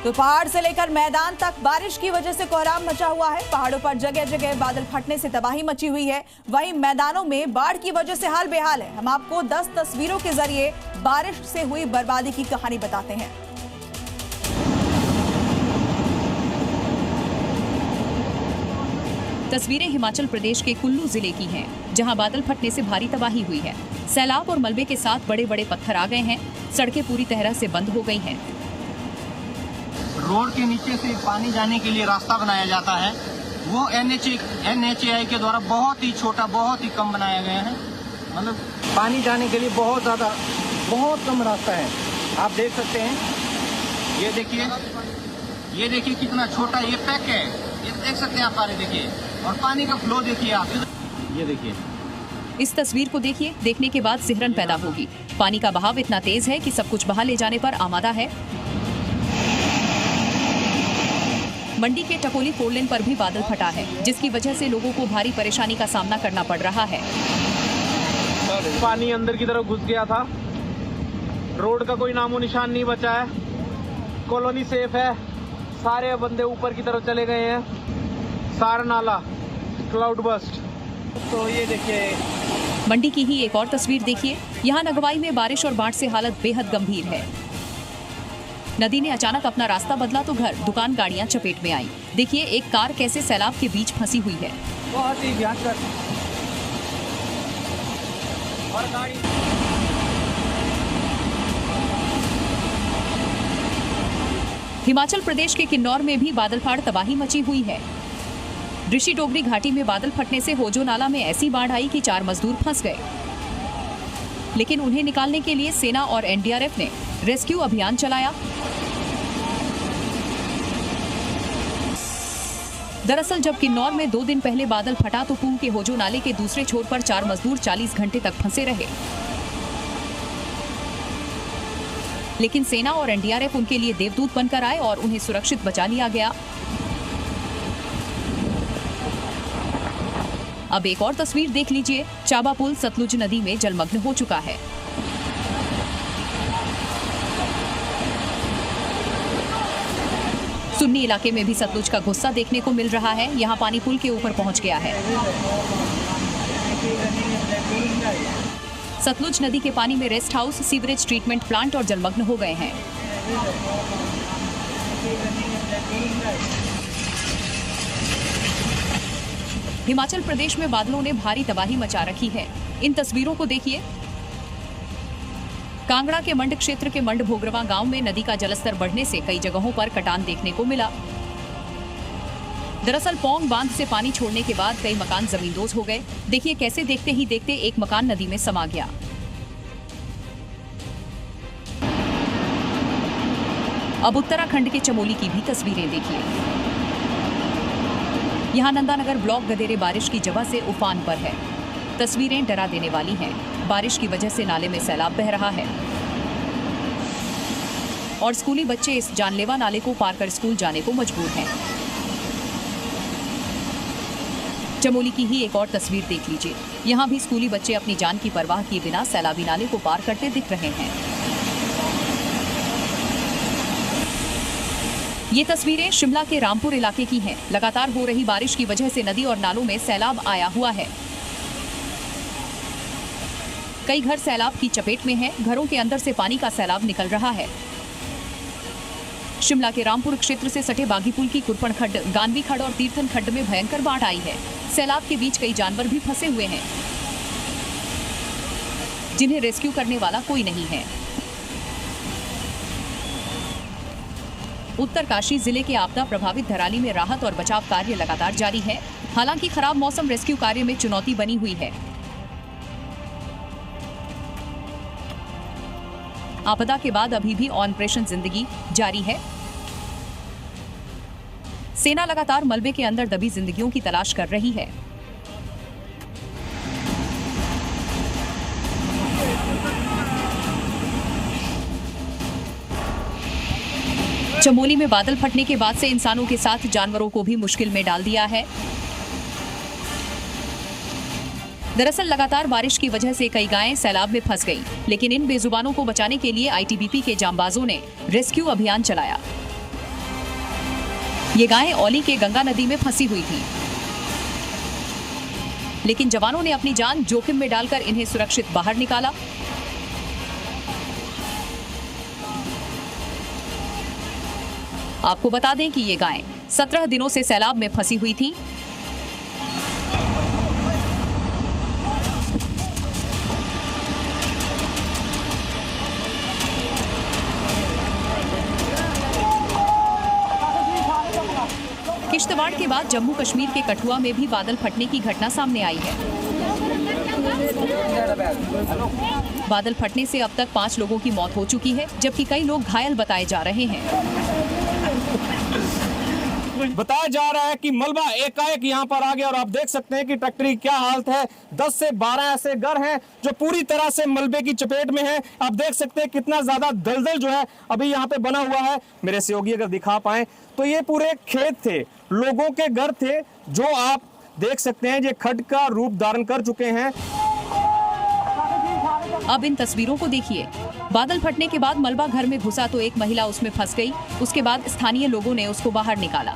तो पहाड़ से लेकर मैदान तक बारिश की वजह से कोहराम मचा हुआ है। पहाड़ों पर जगह जगह बादल फटने से तबाही मची हुई है। वहीं मैदानों में बाढ़ की वजह से हाल बेहाल है। हम आपको 10 तस्वीरों के जरिए बारिश से हुई बर्बादी की कहानी बताते हैं। तस्वीरें हिमाचल प्रदेश के कुल्लू जिले की हैं, जहां बादल फटने से भारी तबाही हुई है। सैलाब और मलबे के साथ बड़े बड़े पत्थर आ गए हैं। सड़कें पूरी तरह से बंद हो गई हैं। रोड के नीचे से पानी जाने के लिए रास्ता बनाया जाता है, वो NHAI के द्वारा बहुत ही छोटा, बहुत ही कम बनाया गया है। मतलब पानी जाने के लिए बहुत कम रास्ता है। आप देख सकते हैं, ये देखिए कितना छोटा ये पैक है। ये देख सकते हैं आप सारे, देखिए, और पानी का फ्लो देखिए आप, ये देखिए। इस तस्वीर को देखिए, देखने के बाद सिहरन पैदा होगी। पानी का बहाव इतना तेज है कि सब कुछ बहा ले जाने पर आमादा है। मंडी के टकोली फोरलेन पर भी बादल फटा है, जिसकी वजह से लोगों को भारी परेशानी का सामना करना पड़ रहा है। पानी अंदर की तरफ घुस गया था, रोड का कोई नामो निशान नहीं बचा है। कॉलोनी सेफ है, सारे बंदे ऊपर की तरफ चले गए हैं। सारा नाला क्लाउड बस्ट। तो ये देखिए, मंडी की ही एक और तस्वीर देखिए। यहाँ नगवाई में बारिश और बाढ़ से हालत बेहद गंभीर है। नदी ने अचानक अपना रास्ता बदला तो घर, दुकान, गाड़ियां चपेट में आई। देखिए एक कार कैसे सैलाब के बीच फंसी हुई है। बहुत ही भयंकर। और गाड़ी हिमाचल प्रदेश के किन्नौर में भी बादल फाड़ तबाही मची हुई है। ऋषि डोगरी घाटी में बादल फटने से होजो नाला में ऐसी बाढ़ आई कि 4 मजदूर फंस गए, लेकिन उन्हें निकालने के लिए सेना और NDRF ने रेस्क्यू अभियान चलाया। दरअसल जब किन्नौर में 2 दिन पहले बादल फटा तो पूंग के होजो नाले के दूसरे छोर पर 4 मजदूर 40 घंटे तक फंसे रहे, लेकिन सेना और NDRF उनके लिए देवदूत बनकर आए और उन्हें सुरक्षित बचा लिया गया। अब एक और तस्वीर देख लीजिए। चाबा पुल सतलुज नदी में जलमग्न हो चुका है। सुन्नी इलाके में भी सतलुज का गुस्सा देखने को मिल रहा है। यहाँ पानी पुल के ऊपर पहुँच गया है। सतलुज नदी के पानी में rest house, sewerage treatment plant और जलमग्न हो गए हैं। हिमाचल प्रदेश में बादलों ने भारी तबाही मचा रखी है। इन तस्वीरों को देखिए। कांगड़ा के मंड क्षेत्र के मंड भोगरवा गांव में नदी का जलस्तर बढ़ने से कई जगहों पर कटान देखने को मिला। दरअसल पौंग बांध से पानी छोड़ने के बाद कई मकान जमींदोज हो गए। देखिए कैसे देखते ही देखते एक मकान नदी में समा गया। अब उत्तराखंड के चमोली की भी तस्वीरें देखिए। यहाँ नंदानगर ब्लॉक गदेरे बारिश की जगह से उफान पर है। तस्वीरें डरा देने वाली हैं। बारिश की वजह से नाले में सैलाब बह रहा है और स्कूली बच्चे इस जानलेवा नाले को पार कर स्कूल जाने को मजबूर हैं। चमोली की ही एक और तस्वीर देख लीजिए। यहाँ भी स्कूली बच्चे अपनी जान की परवाह किए बिना सैलाबी नाले को पार करते दिख रहे हैं। ये तस्वीरें शिमला के रामपुर इलाके की हैं। लगातार हो रही बारिश की वजह से नदी और नालों में सैलाब आया हुआ है। कई घर सैलाब की चपेट में हैं। घरों के अंदर से पानी का सैलाब निकल रहा है। शिमला के रामपुर क्षेत्र से सटे बागी पुल की कुरपन खड्ड, गानवी खड्ड और तीर्थन खड्ड में भयंकर बाढ़ आई है। सैलाब के बीच कई जानवर भी फंसे हुए हैं, जिन्हें रेस्क्यू करने वाला कोई नहीं है। उत्तरकाशी जिले के आपदा प्रभावित धराली में राहत और बचाव कार्य लगातार जारी है। हालांकि खराब मौसम रेस्क्यू कार्य में चुनौती बनी हुई है। आपदा के बाद अभी भी ऑपरेशन जिंदगी जारी है। सेना लगातार मलबे के अंदर दबी जिंदगियों की तलाश कर रही है। चमोली में बादल फटने के बाद से इंसानों के साथ जानवरों को भी मुश्किल में डाल दिया है। दरअसल लगातार बारिश की वजह से कई गायें सैलाब में फंस गईं, लेकिन इन बेजुबानों को बचाने के लिए ITBP के जांबाजों ने रेस्क्यू अभियान चलाया। ये गायें औली के गंगा नदी में फंसी हुई थी, लेकिन जवानों ने अपनी जान जोखिम में डालकर इन्हें सुरक्षित बाहर निकाला। आपको बता दें कि ये गायें 17 दिनों से सैलाब में फंसी हुई थीं। किश्तवाड़ के बाद जम्मू कश्मीर के कठुआ में भी बादल फटने की घटना सामने आई है। बादल फटने से अब तक 5 लोगों की मौत हो चुकी है, जबकि कई लोग घायल बताए जा रहे हैं। बताया जा रहा है कि मलबा एकाएक यहाँ पर आ गया और आप देख सकते हैं कि ट्रैक्टर की क्या हालत है। 10 से 12 ऐसे घर हैं जो पूरी तरह से मलबे की चपेट में हैं। आप देख सकते हैं कितना ज्यादा दलदल जो है अभी यहाँ पे बना हुआ है। मेरे सहयोगी अगर दिखा पाए तो ये पूरे खेत थे, लोगों के घर थे, जो आप देख सकते हैं ये खड्ड का रूप धारण कर चुके हैं। अब इन तस्वीरों को देखिए। बादल फटने के बाद मलबा घर में घुसा तो एक महिला उसमें फंस गई। उसके बाद स्थानीय लोगों ने उसको बाहर निकाला।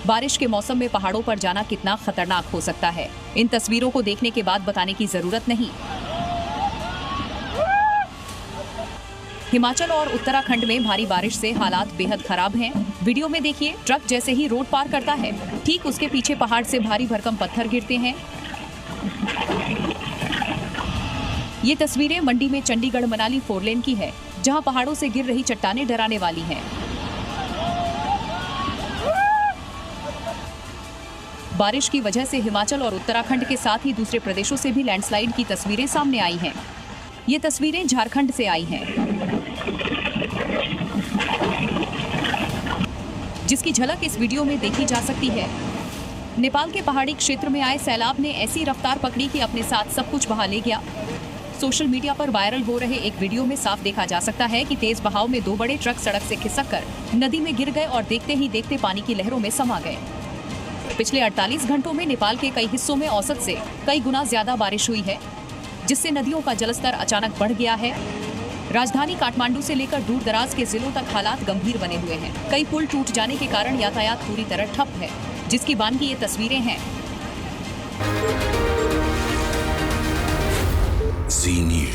बारिश के मौसम में पहाड़ों पर जाना कितना खतरनाक हो सकता है, इन तस्वीरों को देखने के बाद बताने की जरूरत नहीं। हिमाचल और उत्तराखंड में भारी बारिश से हालात बेहद खराब हैं। वीडियो में देखिए, ट्रक जैसे ही रोड पार करता है, ठीक उसके पीछे पहाड़ से भारी भरकम पत्थर गिरते हैं। ये तस्वीरें मंडी में चंडीगढ़ मनाली 4 लेन की है, जहां पहाड़ों से गिर रही चट्टानें डराने वाली हैं। बारिश की वजह से हिमाचल और उत्तराखंड के साथ ही दूसरे प्रदेशों से भी लैंडस्लाइड की तस्वीरें सामने आई हैं। ये तस्वीरें झारखंड से आई हैं, जिसकी झलक इस वीडियो में देखी जा सकती है। नेपाल के पहाड़ी क्षेत्र में आए सैलाब ने ऐसी रफ्तार पकड़ी कि अपने साथ सब कुछ बहा ले गया। सोशल मीडिया पर वायरल हो रहे एक वीडियो में साफ देखा जा सकता है कि तेज बहाव में 2 बड़े ट्रक सड़क से खिसककर नदी में गिर गए और देखते ही देखते पानी की लहरों में समा गए। पिछले 48 घंटों में नेपाल के कई हिस्सों में औसत से कई गुना ज्यादा बारिश हुई है, जिससे नदियों का जलस्तर अचानक बढ़ गया है। राजधानी काठमांडू से लेकर दूर दराज के जिलों तक हालात गंभीर बने हुए हैं। कई पुल टूट जाने के कारण यातायात पूरी तरह ठप है, जिसकी बानगी ये तस्वीरें हैं। Zee News।